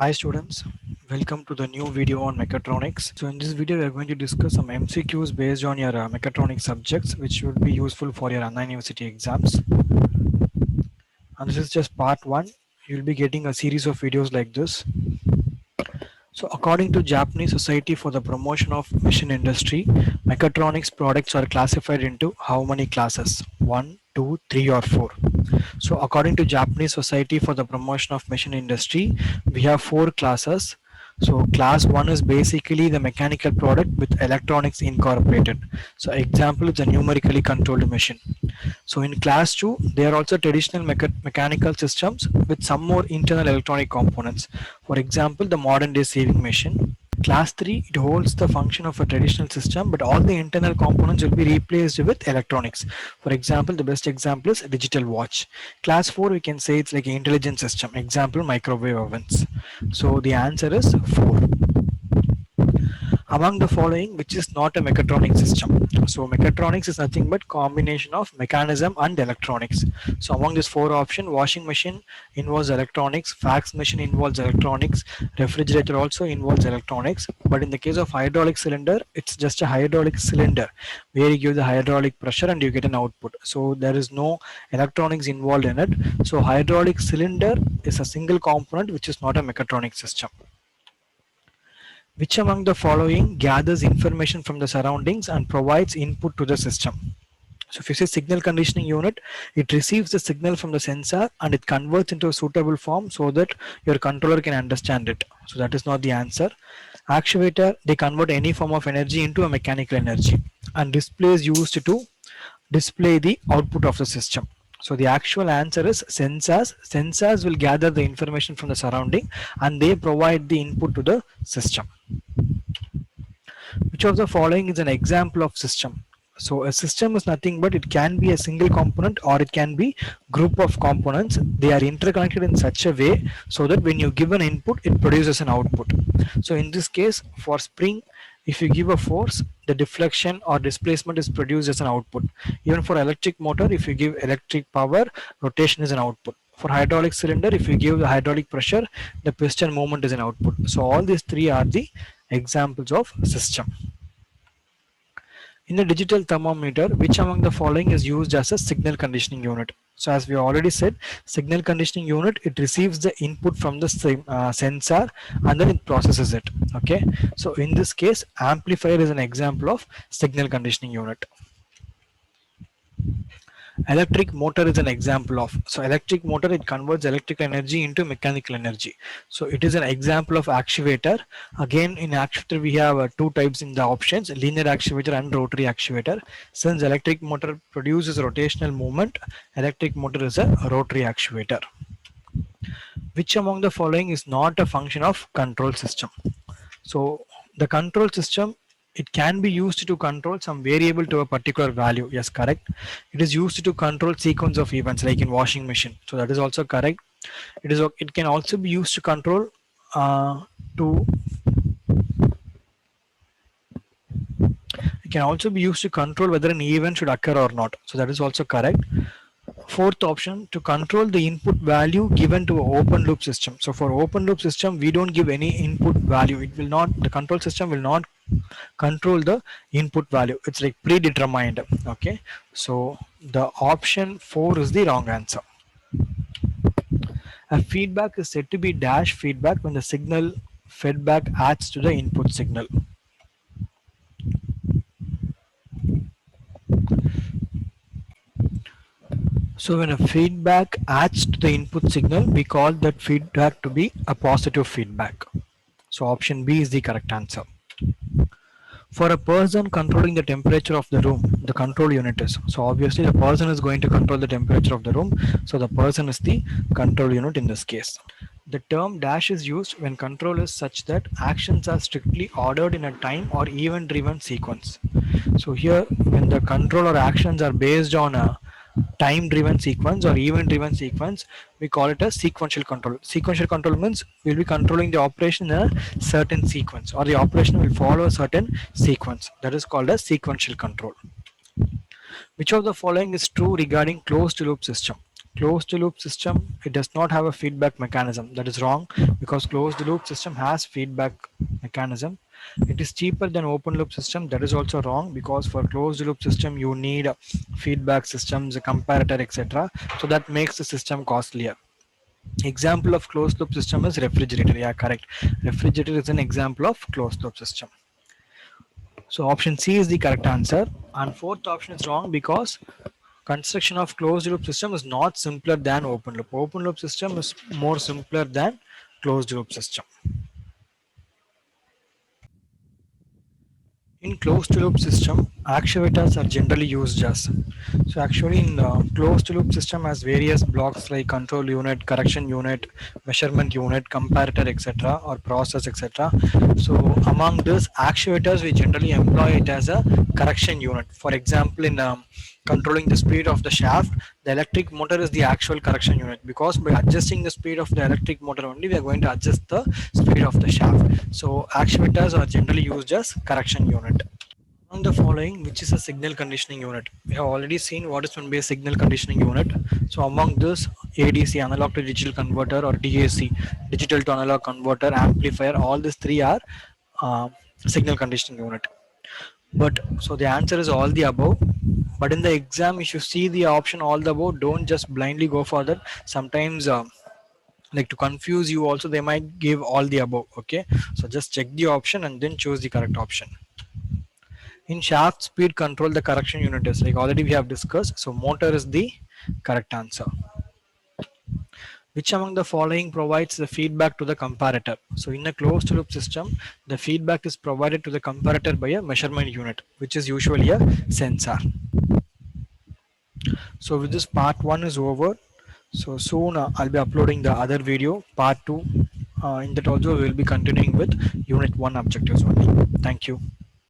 Hi students, welcome to the new video on mechatronics. So in this video we are going to discuss some MCQs based on your mechatronics subjects which will be useful for your Anna University exams. And this is just part 1. You will be getting a series of videos like this. So according to Japanese Society for the Promotion of Machine Industry, mechatronics products are classified into how many classes? 1, 2, 3 or 4. So according to Japanese Society for the Promotion of Machine Industry, we have 4 classes. So class 1 is basically the mechanical product with electronics incorporated. So example is a numerically controlled machine. So in class 2, there are also traditional mechanical systems with some more internal electronic components. For example, the modern day sewing machine. Class 3, it holds the function of a traditional system, but all the internal components will be replaced with electronics. For example, the best example is a digital watch. Class 4, we can say it's like an intelligent system. Example, microwave ovens. So the answer is 4. Among the following, which is not a mechatronic system? So mechatronics is nothing but combination of mechanism and electronics. So among these 4 options, washing machine involves electronics, fax machine involves electronics, refrigerator also involves electronics, but in the case of hydraulic cylinder, it's just a hydraulic cylinder where you give the hydraulic pressure and you get an output. So there is no electronics involved in it. So hydraulic cylinder is a single component which is not a mechatronic system. Which among the following gathers information from the surroundings and provides input to the system? So if you say signal conditioning unit, it receives the signal from the sensor and it converts into a suitable form so that your controller can understand it. So that is not the answer. Actuator, they convert any form of energy into a mechanical energy, and display is used to display the output of the system. So the actual answer is sensors. Sensors will gather the information from the surrounding and they provide the input to the system. Which of the following is an example of system? So a system is nothing but it can be a single component or it can be group of components. They are interconnected in such a way so that when you give an input, it produces an output. So in this case, for spring, if you give a force, the deflection or displacement is produced as an output. Even for electric motor, if you give electric power, rotation is an output. For hydraulic cylinder, if you give the hydraulic pressure, the piston movement is an output. So all these three are the examples of system. In the digital thermometer, which among the following is used as a signal conditioning unit? So as we already said, signal conditioning unit, it receives the input from the sensor and then it processes it. Okay. So in this case, amplifier is an example of signal conditioning unit. Electric motor is an example of. So electric motor, it converts electrical energy into mechanical energy. So it is an example of actuator. Again, in actuator we have two types in the options, linear actuator and rotary actuator. Since electric motor produces rotational movement, electric motor is a rotary actuator. Which among the following is not a function of control system? So the control system, it can be used to control some variable to a particular value. Yes, correct. It is used to control sequence of events like in washing machine. So that is also correct. It can also be used to control to it can also be used to control whether an event should occur or not. So that is also correct. Fourth option, to control the input value given to an open loop system. So for open loop system, we don't give any input value. It will not, the control system will not control the input value. It's like predetermined. Okay. So the option 4 is the wrong answer. A feedback is said to be dash feedback when the signal feedback adds to the input signal. So when a feedback adds to the input signal, we call that feedback to be a positive feedback. So option B is the correct answer. For a person controlling the temperature of the room, the control unit is. So obviously the person is going to control the temperature of the room. So the person is the control unit in this case. The term dash is used when control is such that actions are strictly ordered in a time or event driven sequence. So here when the control or actions are based on a time driven sequence or event driven sequence, we call it a sequential control. Sequential control means we'll be controlling the operation in a certain sequence, or the operation will follow a certain sequence. That is called a sequential control. Which of the following is true regarding closed loop system? Closed loop system, it does not have a feedback mechanism. That is wrong, because closed loop system has feedback mechanism. It is cheaper than open loop system. That is also wrong, because for closed loop system you need feedback systems, a comparator, etc. So that makes the system costlier. Example of closed loop system is refrigerator. Yeah, correct. Refrigerator is an example of closed loop system. So option C is the correct answer. And fourth option is wrong, because construction of closed loop system is not simpler than open loop. Open loop system is more simpler than closed loop system. In closed loop system, actuators are generally used as. So actually in the closed loop system has various blocks like control unit, correction unit, measurement unit, comparator, etc., or process, etc. So among these actuators, we generally employ it as a correction unit. For example, in controlling the speed of the shaft, the electric motor is the actual correction unit, because by adjusting the speed of the electric motor only, we are going to adjust the speed of the shaft. So actuators are generally used as correction unit. Among the following, which is a signal conditioning unit? We have already seen what is going to be a signal conditioning unit. So among this, ADC, analog to digital converter, or DAC, digital to analog converter, amplifier, all these three are uh, signal conditioning unit. But so the answer is all the above. But in the exam, if you see the option all the above, don't just blindly go for that. Sometimes like to confuse you also, they might give all the above. Okay, so just check the option and then choose the correct option. In shaft speed control, the correction unit is, like already we have discussed, so motor is the correct answer. Which among the following provides the feedback to the comparator? So in a closed loop system, the feedback is provided to the comparator by a measurement unit, which is usually a sensor. So with this, part 1 is over. So soon I'll be uploading the other video, part 2. In that also we will be continuing with unit 1 objectives only. Thank you.